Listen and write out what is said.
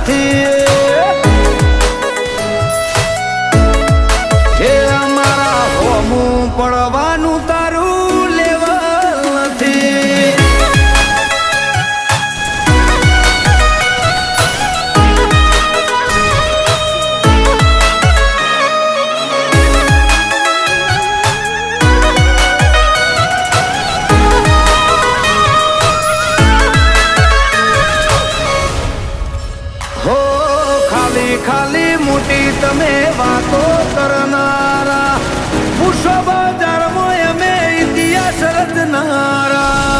નથી. હે અમારા હોમું પડવાનું તારું લેવલ નથી. ખાલી મોટી તમે વાતો કરનારા, પૂછો બજારમાં અમે ઇતિહાસ રચનારા.